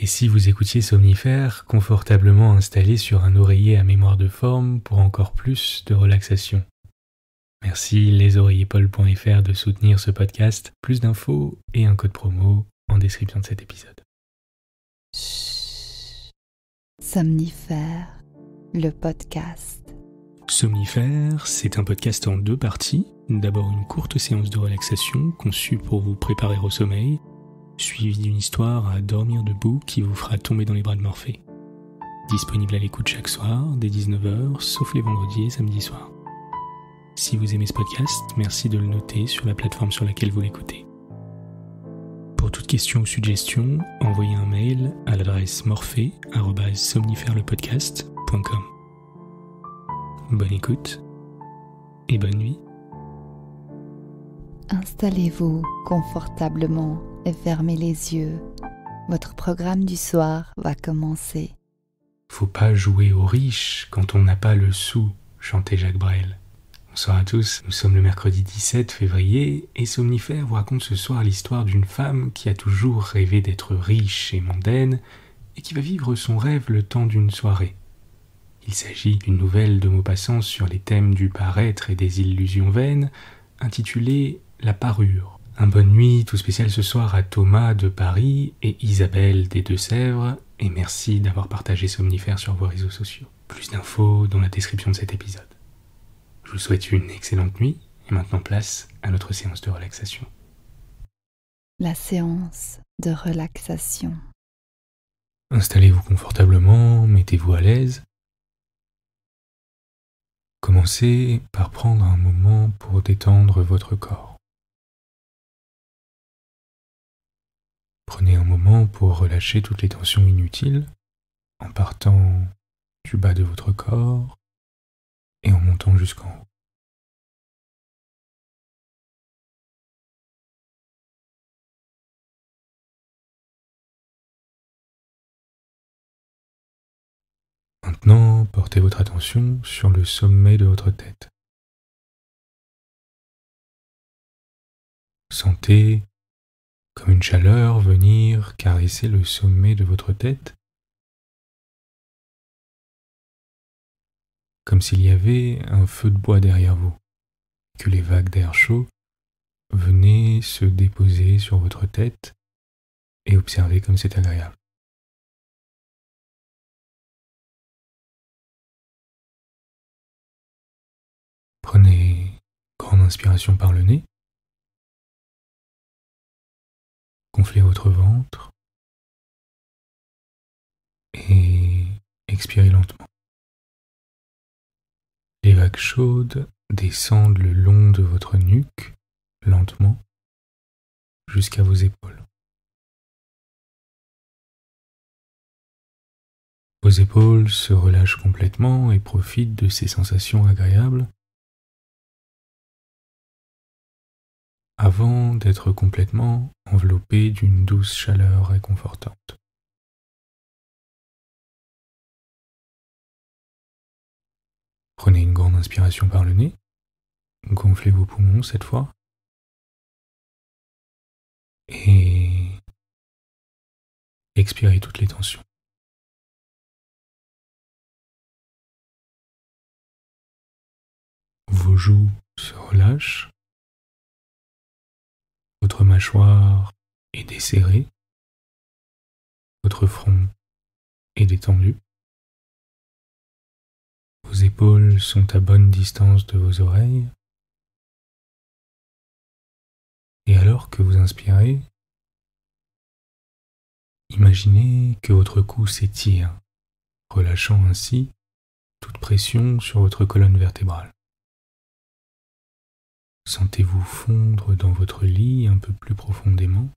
Et si vous écoutiez Somnifère confortablement installé sur un oreiller à mémoire de forme pour encore plus de relaxation. Merci lesoreillerpaul.fr de soutenir ce podcast. Plus d'infos et un code promo en description de cet épisode. Somnifère, le podcast. Somnifère, c'est un podcast en 2 parties. D'abord une courte séance de relaxation conçue pour vous préparer au sommeil, suivie d'une histoire à dormir debout qui vous fera tomber dans les bras de Morphée. Disponible à l'écoute chaque soir, dès 19h, sauf les vendredis et samedis soirs. Si vous aimez ce podcast, merci de le noter sur la plateforme sur laquelle vous l'écoutez. Pour toute question ou suggestion, envoyez un mail à l'adresse morphée@somnifairelepodcast.com. Bonne écoute et bonne nuit. Installez-vous confortablement et fermez les yeux. Votre programme du soir va commencer. Faut pas jouer aux riches quand on n'a pas le sou, chantait Jacques Brel. Bonsoir à tous, nous sommes le mercredi 17 février et Somnifère vous raconte ce soir l'histoire d'une femme qui a toujours rêvé d'être riche et mondaine et qui va vivre son rêve le temps d'une soirée. Il s'agit d'une nouvelle de Maupassant sur les thèmes du paraître et des illusions vaines, intitulée La Parure. Un bonne nuit tout spécial ce soir à Thomas de Paris et Isabelle des Deux-Sèvres, et merci d'avoir partagé Somnifère sur vos réseaux sociaux. Plus d'infos dans la description de cet épisode. Je vous souhaite une excellente nuit, et maintenant place à notre séance de relaxation. La séance de relaxation. Installez-vous confortablement, mettez-vous à l'aise. Commencez par prendre un moment pour détendre votre corps. Prenez un moment pour relâcher toutes les tensions inutiles en partant du bas de votre corps et en montant jusqu'en haut. Maintenant, portez votre attention sur le sommet de votre tête. Sentez comme une chaleur venir caresser le sommet de votre tête, comme s'il y avait un feu de bois derrière vous, que les vagues d'air chaud venaient se déposer sur votre tête et observer comme c'est agréable. Prenez une grande inspiration par le nez. Gonflez votre ventre et expirez lentement. Les vagues chaudes descendent le long de votre nuque, lentement, jusqu'à vos épaules. Vos épaules se relâchent complètement et profitent de ces sensations agréables avant d'être complètement enveloppées d'une douce chaleur réconfortante. Prenez une grande inspiration par le nez, gonflez vos poumons cette fois, et expirez toutes les tensions. Vos joues se relâchent, votre mâchoire est desserrée, votre front est détendu. Vos épaules sont à bonne distance de vos oreilles. Et alors que vous inspirez, imaginez que votre cou s'étire, relâchant ainsi toute pression sur votre colonne vertébrale. Sentez-vous fondre dans votre lit un peu plus profondément.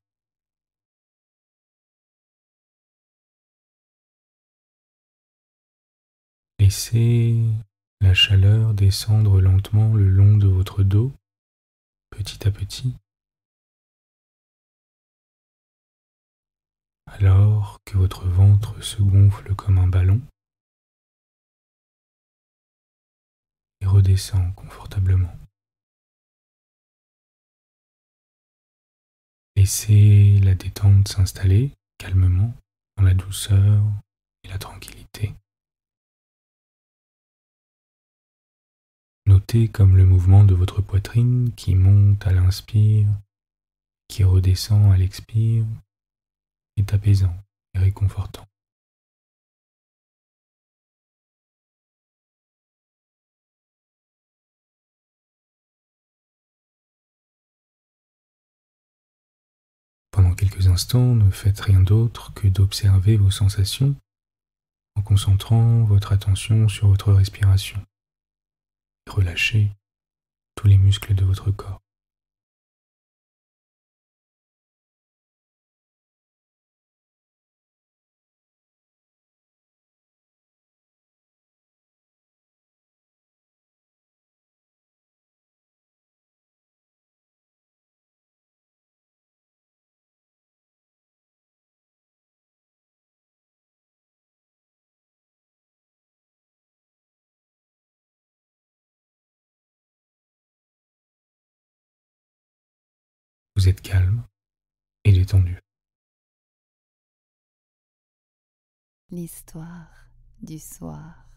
Laissez la chaleur descendre lentement le long de votre dos, petit à petit, alors que votre ventre se gonfle comme un ballon et redescend confortablement. Laissez la détente s'installer calmement dans la douceur et la tranquillité. Notez comme le mouvement de votre poitrine qui monte à l'inspire, qui redescend à l'expire, est apaisant et réconfortant. Pendant quelques instants, ne faites rien d'autre que d'observer vos sensations en concentrant votre attention sur votre respiration et relâchez tous les muscles de votre corps. Vous êtes calme et détendu. L'histoire du soir.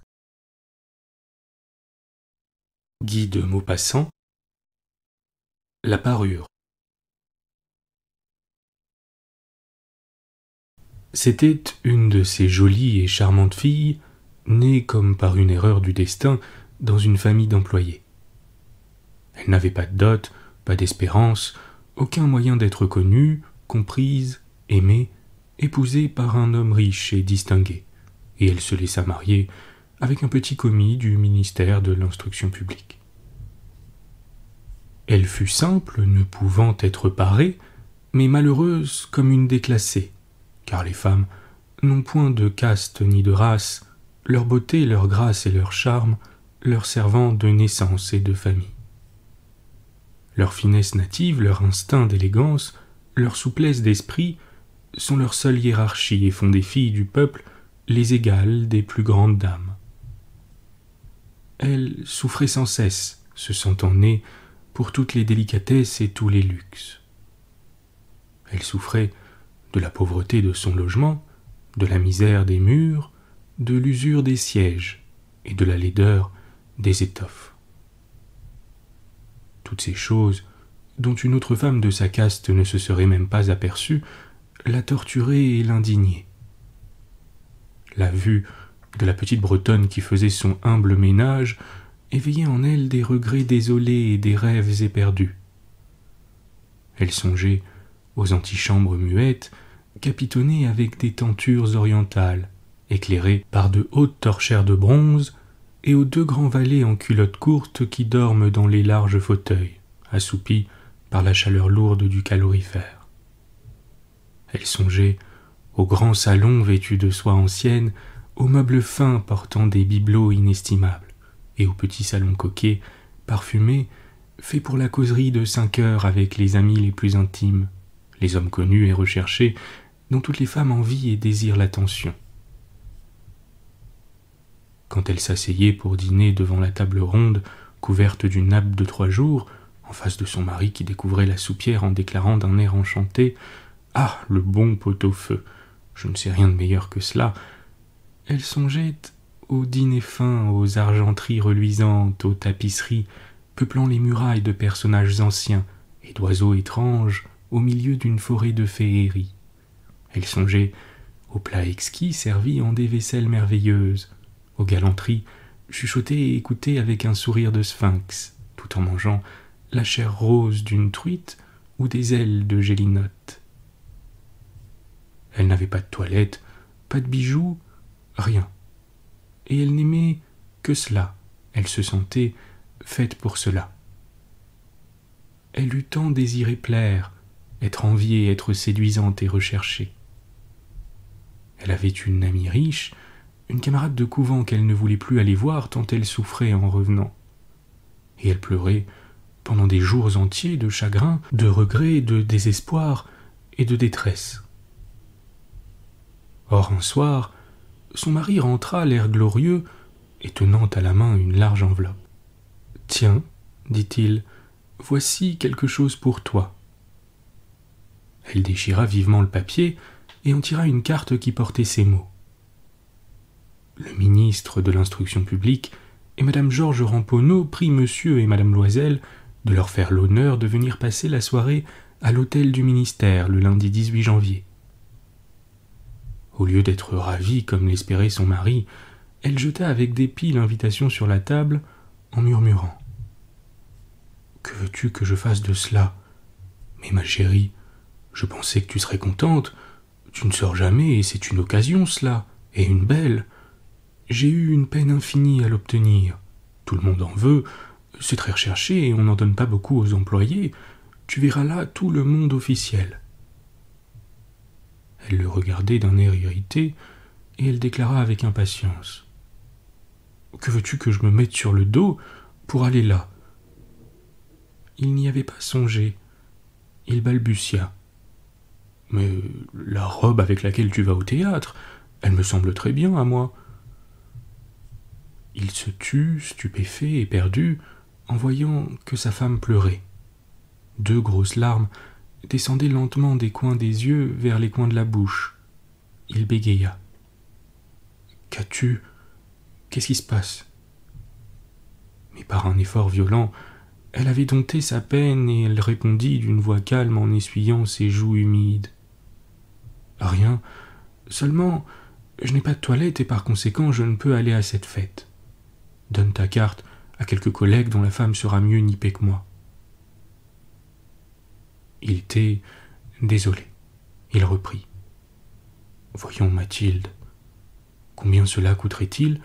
Guy de Maupassant. La parure. C'était une de ces jolies et charmantes filles, nées comme par une erreur du destin dans une famille d'employés. Elle n'avait pas de dot, pas d'espérance, aucun moyen d'être connue, comprise, aimée, épousée par un homme riche et distingué, et elle se laissa marier avec un petit commis du ministère de l'Instruction publique. Elle fut simple, ne pouvant être parée, mais malheureuse comme une déclassée, car les femmes n'ont point de caste ni de race, leur beauté, leur grâce et leur charme leur servant de naissance et de famille. Leur finesse native, leur instinct d'élégance, leur souplesse d'esprit sont leur seule hiérarchie et font des filles du peuple les égales des plus grandes dames. Elle souffrait sans cesse, se sentant née pour toutes les délicatesses et tous les luxes. Elle souffrait de la pauvreté de son logement, de la misère des murs, de l'usure des sièges et de la laideur des étoffes. Toutes ces choses, dont une autre femme de sa caste ne se serait même pas aperçue, la torturaient et l'indignaient. La vue de la petite Bretonne qui faisait son humble ménage éveillait en elle des regrets désolés et des rêves éperdus. Elle songeait aux antichambres muettes, capitonnées avec des tentures orientales, éclairées par de hautes torchères de bronze, et aux deux grands valets en culottes courtes qui dorment dans les larges fauteuils, assoupis par la chaleur lourde du calorifère. Elle songeait aux grands salons vêtus de soie ancienne, aux meubles fins portant des bibelots inestimables, et aux petits salons coquets, parfumés, faits pour la causerie de 5 heures avec les amis les plus intimes, les hommes connus et recherchés, dont toutes les femmes envient et désirent l'attention. Quand elle s'asseyait pour dîner devant la table ronde, couverte d'une nappe de 3 jours, en face de son mari qui découvrait la soupière en déclarant d'un air enchanté « Ah, le bon pot-au-feu, je ne sais rien de meilleur que cela », elle songeait aux dîners fins, aux argenteries reluisantes, aux tapisseries, peuplant les murailles de personnages anciens et d'oiseaux étranges au milieu d'une forêt de féerie. Elle songeait aux plats exquis servis en des vaisselles merveilleuses, aux galanteries chuchotées et écoutées avec un sourire de sphinx, tout en mangeant la chair rose d'une truite ou des ailes de gélinotte. Elle n'avait pas de toilette, pas de bijoux, rien. Et elle n'aimait que cela, elle se sentait faite pour cela. Elle eut tant désiré plaire, être enviée, être séduisante et recherchée. Elle avait une amie riche, une camarade de couvent qu'elle ne voulait plus aller voir tant elle souffrait en revenant. Et elle pleurait pendant des jours entiers de chagrin, de regret, de désespoir et de détresse. Or un soir, son mari rentra l'air glorieux et tenant à la main une large enveloppe. « Tiens, dit-il, voici quelque chose pour toi. » Elle déchira vivement le papier et en tira une carte qui portait ces mots. Le ministre de l'Instruction publique et Madame Georges Ramponneau prient Monsieur et Madame Loisel de leur faire l'honneur de venir passer la soirée à l'hôtel du ministère le lundi 18 janvier. Au lieu d'être ravie comme l'espérait son mari, elle jeta avec dépit l'invitation sur la table en murmurant « Que veux-tu que je fasse de cela ? Mais ma chérie, je pensais que tu serais contente. Tu ne sors jamais et c'est une occasion cela, et une belle. J'ai eu une peine infinie à l'obtenir. Tout le monde en veut, c'est très recherché et on n'en donne pas beaucoup aux employés. Tu verras là tout le monde officiel. » Elle le regardait d'un air irrité, et elle déclara avec impatience. « Que veux-tu que je me mette sur le dos pour aller là ?» Il n'y avait pas songé. Il balbutia. « Mais la robe avec laquelle tu vas au théâtre, elle me semble très bien à moi. » Il se tut, stupéfait et perdu, en voyant que sa femme pleurait. 2 grosses larmes descendaient lentement des coins des yeux vers les coins de la bouche. Il bégaya. « Qu'as-tu ? Qu'est-ce qui se passe ?» Mais par un effort violent, elle avait dompté sa peine et elle répondit d'une voix calme en essuyant ses joues humides. « Rien, seulement je n'ai pas de toilette et par conséquent je ne peux aller à cette fête. Donne ta carte à quelques collègues dont la femme sera mieux nippée que moi. » Il était désolé. Il reprit. « Voyons, Mathilde, combien cela coûterait-il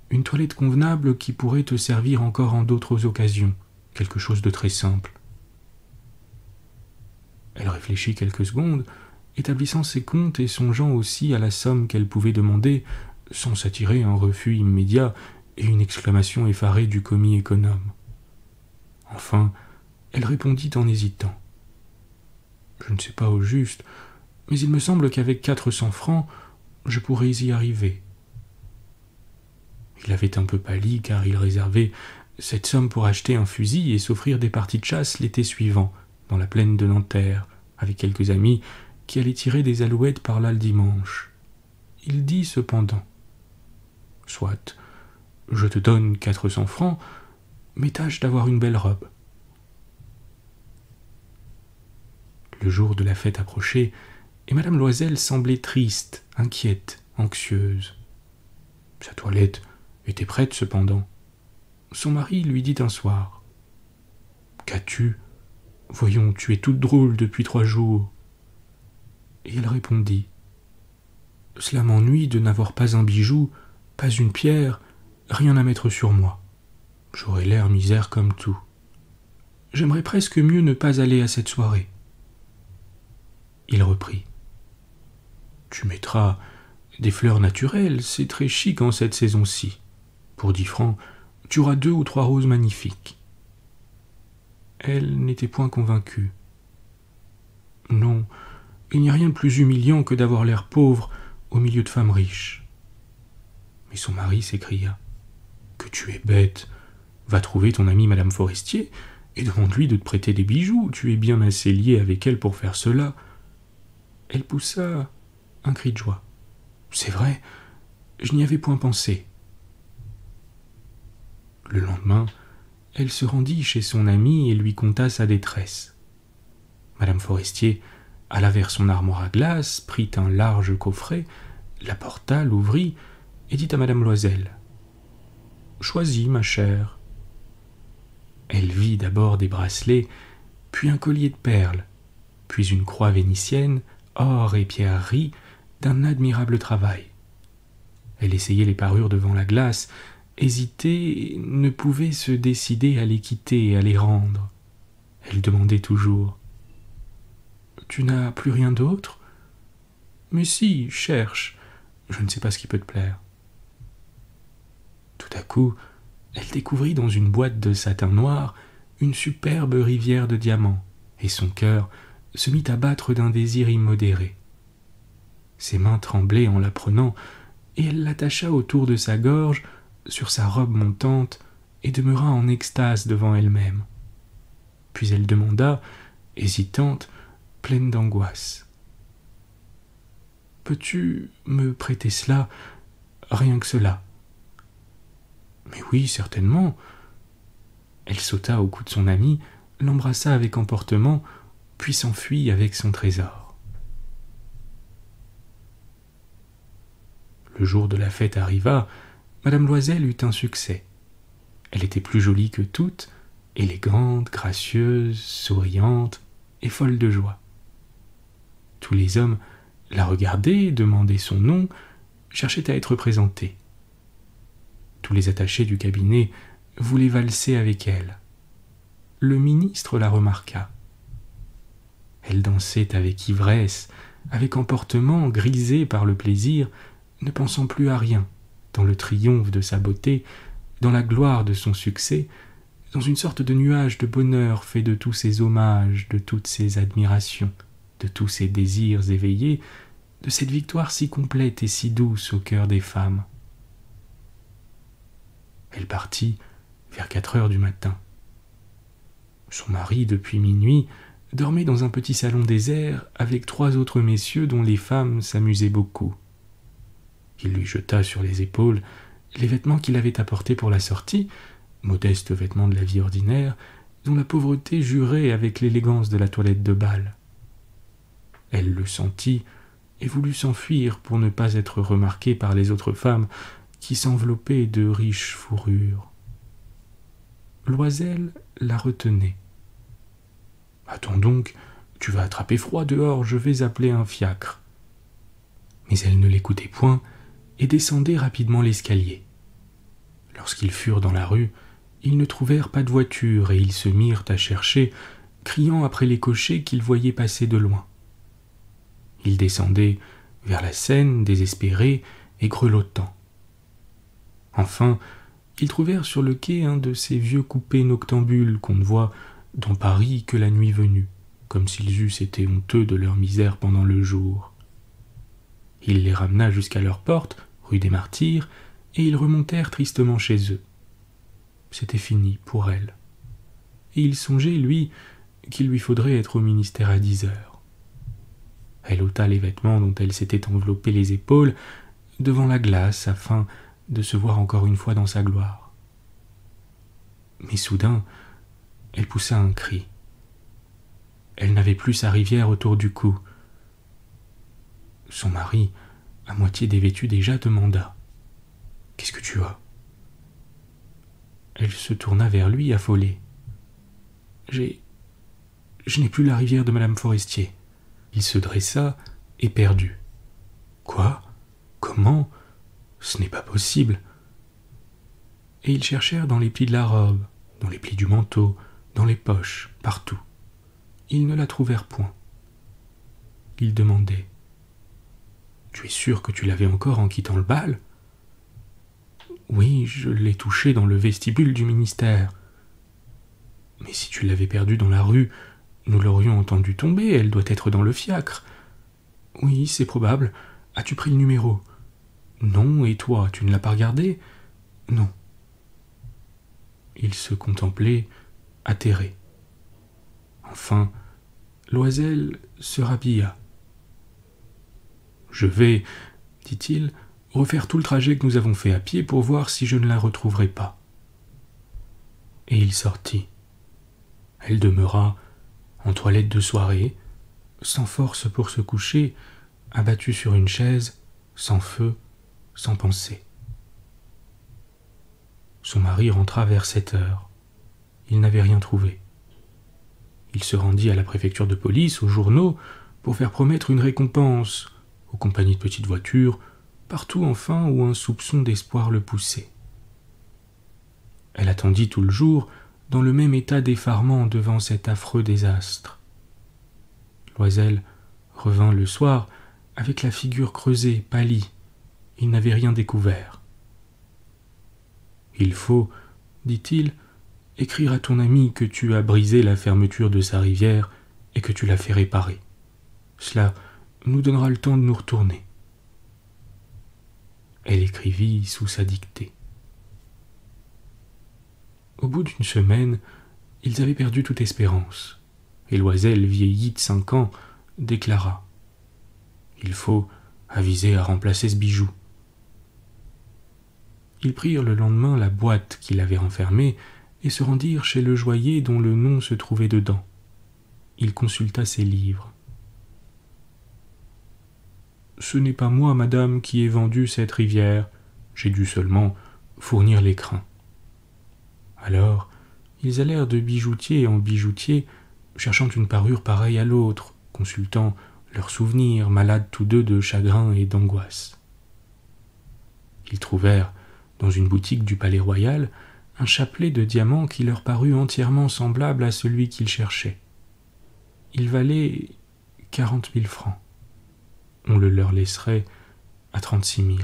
une toilette convenable qui pourrait te servir encore en d'autres occasions, quelque chose de très simple. » Elle réfléchit quelques secondes, établissant ses comptes et songeant aussi à la somme qu'elle pouvait demander, sans s'attirer un refus immédiat et une exclamation effarée du commis économe. Enfin, elle répondit en hésitant. « Je ne sais pas au juste, mais il me semble qu'avec 400 francs, je pourrais y arriver. » Il avait un peu pâli car il réservait cette somme pour acheter un fusil et s'offrir des parties de chasse l'été suivant, dans la plaine de Nanterre, avec quelques amis qui allaient tirer des alouettes par là le dimanche. Il dit cependant « Soit, je te donne 400 francs, mais tâche d'avoir une belle robe. » Le jour de la fête approchait, et Madame Loisel semblait triste, inquiète, anxieuse. Sa toilette était prête cependant. Son mari lui dit un soir « Qu'as-tu ? Voyons, tu es toute drôle depuis 3 jours. » Et elle répondit « Cela m'ennuie de n'avoir pas un bijou, pas une pierre, rien à mettre sur moi. J'aurais l'air misère comme tout. J'aimerais presque mieux ne pas aller à cette soirée. » Il reprit « Tu mettras des fleurs naturelles, c'est très chic en cette saison-ci. Pour 10 francs, tu auras 2 ou 3 roses magnifiques. » Elle n'était point convaincue. « Non, il n'y a rien de plus humiliant que d'avoir l'air pauvre au milieu de femmes riches. » Mais son mari s'écria « Que tu es bête, va trouver ton amie Madame Forestier et demande-lui de te prêter des bijoux, tu es bien assez lié avec elle pour faire cela. » Elle poussa un cri de joie. « C'est vrai, je n'y avais point pensé. » Le lendemain, elle se rendit chez son amie et lui conta sa détresse. Madame Forestier alla vers son armoire à glace, prit un large coffret, l'apporta, l'ouvrit et dit à Madame Loisel « Choisis, ma chère. » Elle vit d'abord des bracelets, puis un collier de perles, puis une croix vénitienne, or et pierreries, d'un admirable travail. Elle essayait les parures devant la glace, hésitait, ne pouvait se décider à les quitter et à les rendre. Elle demandait toujours « Tu n'as plus rien d'autre ? Mais si, cherche, je ne sais pas ce qui peut te plaire. » Tout à coup, elle découvrit dans une boîte de satin noir une superbe rivière de diamants, et son cœur se mit à battre d'un désir immodéré. Ses mains tremblaient en la prenant, et elle l'attacha autour de sa gorge, sur sa robe montante, et demeura en extase devant elle-même. Puis elle demanda, hésitante, pleine d'angoisse peux-tu me prêter cela, rien que cela ?»« Mais oui, certainement. » Elle sauta au cou de son ami, l'embrassa avec emportement, puis s'enfuit avec son trésor. Le jour de la fête arriva, Madame Loisel eut un succès. Elle était plus jolie que toutes, élégante, gracieuse, souriante et folle de joie. Tous les hommes la regardaient, demandaient son nom, cherchaient à être présentés. Tous les attachés du cabinet voulaient valser avec elle. Le ministre la remarqua. Elle dansait avec ivresse, avec emportement, grisée par le plaisir, ne pensant plus à rien, dans le triomphe de sa beauté, dans la gloire de son succès, dans une sorte de nuage de bonheur fait de tous ses hommages, de toutes ses admirations, de tous ses désirs éveillés, de cette victoire si complète et si douce au cœur des femmes. Elle partit vers 4 heures du matin. Son mari, depuis minuit, dormait dans un petit salon désert avec 3 autres messieurs dont les femmes s'amusaient beaucoup. Il lui jeta sur les épaules les vêtements qu'il avait apportés pour la sortie, modestes vêtements de la vie ordinaire, dont la pauvreté jurait avec l'élégance de la toilette de bal. Elle le sentit et voulut s'enfuir pour ne pas être remarquée par les autres femmes qui s'enveloppaient de riches fourrures. Loisel la retenait. « Attends donc, tu vas attraper froid dehors, je vais appeler un fiacre. » Mais elle ne l'écoutait point et descendait rapidement l'escalier. Lorsqu'ils furent dans la rue, ils ne trouvèrent pas de voiture et ils se mirent à chercher, criant après les cochers qu'ils voyaient passer de loin. Ils descendaient vers la Seine, désespérés et grelottant. Enfin, ils trouvèrent sur le quai un de ces vieux coupés noctambules qu'on ne voit dans Paris que la nuit venue, comme s'ils eussent été honteux de leur misère pendant le jour. Il les ramena jusqu'à leur porte, rue des Martyrs, et ils remontèrent tristement chez eux. C'était fini pour elle. Et il songeait, lui, qu'il lui faudrait être au ministère à 10 heures. Elle ôta les vêtements dont elle s'était enveloppée les épaules devant la glace afin de se voir encore une fois dans sa gloire. Mais soudain, elle poussa un cri. Elle n'avait plus sa rivière autour du cou. Son mari, à moitié dévêtu déjà, demanda « Qu'est-ce que tu as ?» Elle se tourna vers lui, affolée. « Je n'ai plus la rivière de Madame Forestier. » Il se dressa, éperdu. « Quoi ? Comment ? Ce n'est pas possible. » Et ils cherchèrent dans les plis de la robe, dans les plis du manteau, dans les poches, partout. Ils ne la trouvèrent point. Ils demandaient « Tu es sûr que tu l'avais encore en quittant le bal ?»« Oui, je l'ai touchée dans le vestibule du ministère. »« Mais si tu l'avais perdue dans la rue, nous l'aurions entendue tomber, elle doit être dans le fiacre. »« Oui, c'est probable. As-tu pris le numéro ?»« Non, et toi, tu ne l'as pas regardé ?»« Non. » Il se contemplait, atterré. Enfin, Loisel se rhabilla. « Je vais, dit-il, refaire tout le trajet que nous avons fait à pied pour voir si je ne la retrouverai pas. » Et il sortit. Elle demeura, en toilette de soirée, sans force pour se coucher, abattue sur une chaise, sans feu, sans pensée. Son mari rentra vers 7 heures. Il n'avait rien trouvé. Il se rendit à la préfecture de police, aux journaux, pour faire promettre une récompense, aux compagnies de petites voitures, partout enfin où un soupçon d'espoir le poussait. Elle attendit tout le jour, dans le même état d'effarement devant cet affreux désastre. Loisel revint le soir, avec la figure creusée, pâlie. Il n'avait rien découvert. « Il faut, dit-il, écrire à ton ami que tu as brisé la fermeture de sa rivière et que tu l'as fait réparer. Cela nous donnera le temps de nous retourner. » Elle écrivit sous sa dictée. Au bout d'une semaine, ils avaient perdu toute espérance, et Loisel, vieilli de 5 ans, déclara « Il faut, avisé à remplacer ce bijou. Ils prirent le lendemain la boîte qui l'avait renfermée et se rendirent chez le joaillier dont le nom se trouvait dedans. Il consulta ses livres. « Ce n'est pas moi, madame, qui ai vendu cette rivière. J'ai dû seulement fournir l'écrin. » Alors, ils allèrent de bijoutier en bijoutier, cherchant une parure pareille à l'autre, consultant leurs souvenirs, malades tous deux de chagrin et d'angoisse. Ils trouvèrent, dans une boutique du Palais Royal, un chapelet de diamants qui leur parut entièrement semblable à celui qu'ils cherchaient. Il valait 40 000 francs. On le leur laisserait à 36 000.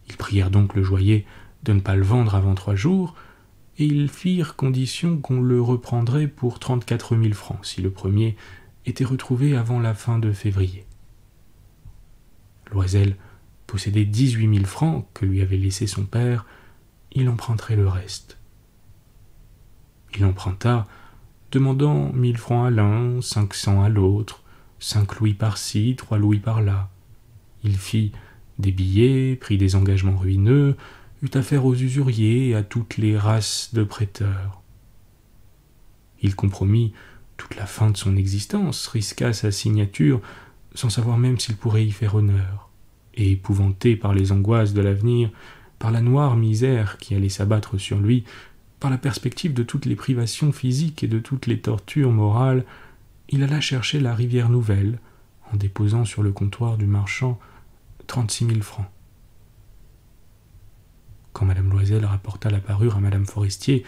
Ils prièrent donc le joaillier de ne pas le vendre avant 3 jours, et ils firent condition qu'on le reprendrait pour 34 000 francs, si le premier était retrouvé avant la fin de février. Loisel possédait 18 000 francs que lui avait laissé son père, il emprunterait le reste. Il emprunta, demandant 1 000 francs à l'un, 500 à l'autre, 5 louis par-ci, 3 louis par-là. Il fit des billets, prit des engagements ruineux, eut affaire aux usuriers et à toutes les races de prêteurs. Il compromit toute la fin de son existence, risqua sa signature sans savoir même s'il pourrait y faire honneur, et épouvanté par les angoisses de l'avenir, par la noire misère qui allait s'abattre sur lui, par la perspective de toutes les privations physiques et de toutes les tortures morales, il alla chercher la rivière nouvelle, en déposant sur le comptoir du marchand 36 000 francs. Quand madame Loisel rapporta la parure à madame Forestier,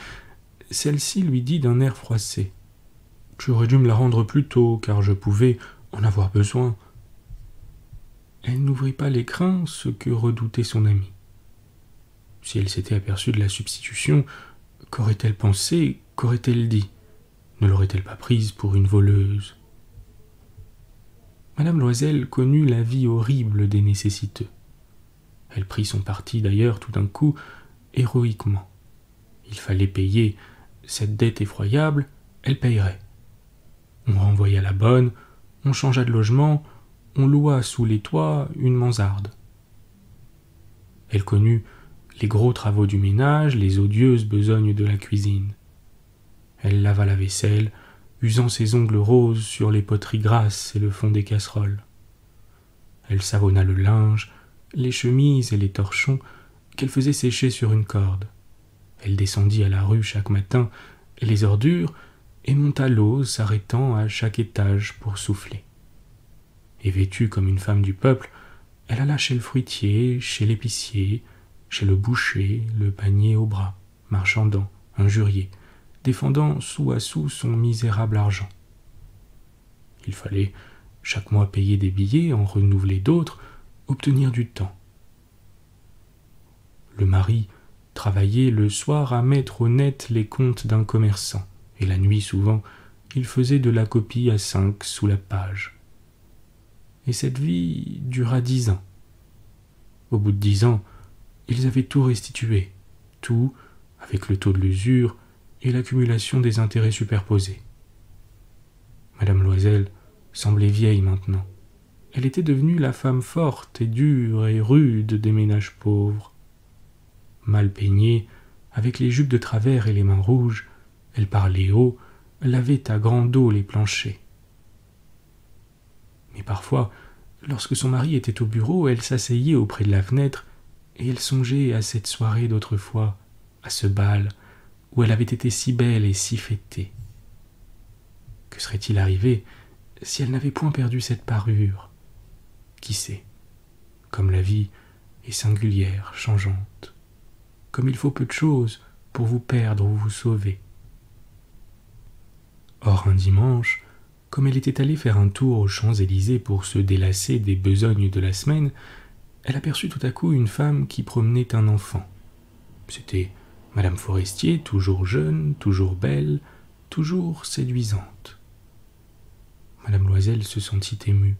celle-ci lui dit d'un air froissé: « J'aurais dû me la rendre plus tôt, car je pouvais en avoir besoin. » Elle n'ouvrit pas l'écrin, ce que redoutait son amie. Si elle s'était aperçue de la substitution, qu'aurait-elle pensé, qu'aurait-elle dit? Ne l'aurait-elle pas prise pour une voleuse? Madame Loisel connut la vie horrible des nécessiteux. Elle prit son parti d'ailleurs tout d'un coup, héroïquement. Il fallait payer cette dette effroyable, elle payerait. On renvoya la bonne, on changea de logement, on loua sous les toits une mansarde. Elle connut les gros travaux du ménage, les odieuses besognes de la cuisine. Elle lava la vaisselle, usant ses ongles roses sur les poteries grasses et le fond des casseroles. Elle savonna le linge, les chemises et les torchons qu'elle faisait sécher sur une corde. Elle descendit à la rue chaque matin les ordures et monta l'eau, s'arrêtant à chaque étage pour souffler. Et vêtue comme une femme du peuple, elle alla chez le fruitier, chez l'épicier, chez le boucher, le panier au bras, marchandant, injurié, défendant sou à sou son misérable argent. Il fallait chaque mois payer des billets, en renouveler d'autres, obtenir du temps. Le mari travaillait le soir à mettre au net les comptes d'un commerçant, et la nuit souvent, il faisait de la copie à 5 sous la page. Et cette vie dura 10 ans. Au bout de 10 ans, ils avaient tout restitué, tout, avec le taux de l'usure et l'accumulation des intérêts superposés. Madame Loisel semblait vieille maintenant. Elle était devenue la femme forte et dure et rude des ménages pauvres. Mal peignée, avec les jupes de travers et les mains rouges, elle parlait haut, lavait à grande eau les planchers. Mais parfois, lorsque son mari était au bureau, elle s'asseyait auprès de la fenêtre et elle songeait à cette soirée d'autrefois, à ce bal, où elle avait été si belle et si fêtée. Que serait-il arrivé si elle n'avait point perdu cette parure? Qui sait? Comme la vie est singulière, changeante. Comme il faut peu de choses pour vous perdre ou vous sauver. Or, un dimanche, comme elle était allée faire un tour aux Champs-Élysées pour se délasser des besognes de la semaine, elle aperçut tout à coup une femme qui promenait un enfant. C'était madame Forestier, toujours jeune, toujours belle, toujours séduisante. Madame Loisel se sentit émue.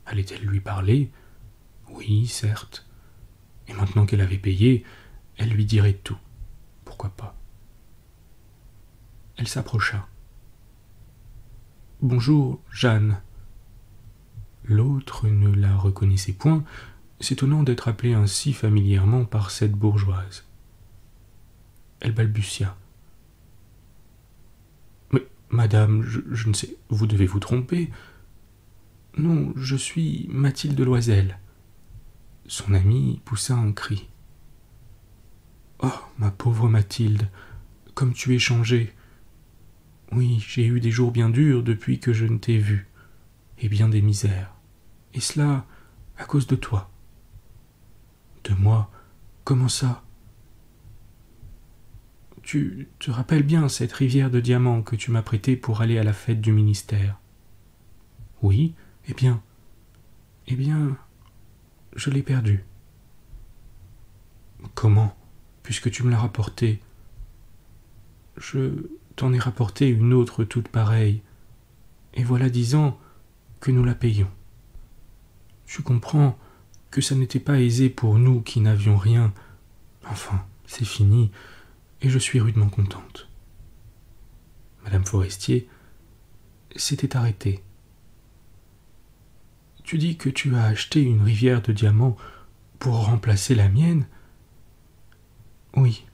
Allait-elle lui parler? Oui, certes. Et maintenant qu'elle avait payé, elle lui dirait tout. Pourquoi pas? Elle s'approcha. « Bonjour, Jeanne. » L'autre ne la reconnaissait point, s'étonnant d'être appelée ainsi familièrement par cette bourgeoise. Elle balbutia. « Mais, madame, je ne sais, vous devez vous tromper. Non, je suis Mathilde Loisel. » Son amie poussa un cri. « Oh, ma pauvre Mathilde, comme tu es changée. Oui, j'ai eu des jours bien durs depuis que je ne t'ai vue, et bien des misères. Et cela à cause de toi. » « De moi? Comment ça? Tu te rappelles bien cette rivière de diamants que tu m'as prêtée pour aller à la fête du ministère? » « Oui, eh bien, je l'ai perdue. »« Comment, puisque tu me l'as rapportée? »« Je t'en ai rapporté une autre toute pareille, et voilà 10 ans que nous la payons. Tu comprends que ça n'était pas aisé pour nous qui n'avions rien. Enfin, c'est fini, et je suis rudement contente. » Madame Forestier s'était arrêtée. « Tu dis que tu as acheté une rivière de diamants pour remplacer la mienne? » ?»« Oui,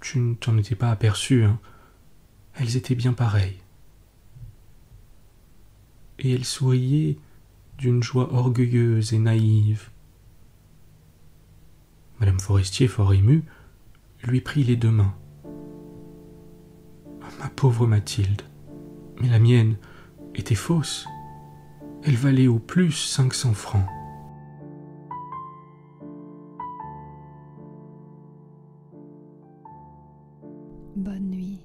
tu ne t'en étais pas aperçu, hein. Elles étaient bien pareilles. » Et elle souriait d'une joie orgueilleuse et naïve. Madame Forestier, fort émue, lui prit les 2 mains. « Ma pauvre Mathilde, mais la mienne était fausse. Elle valait au plus 500 francs. » Bonne nuit.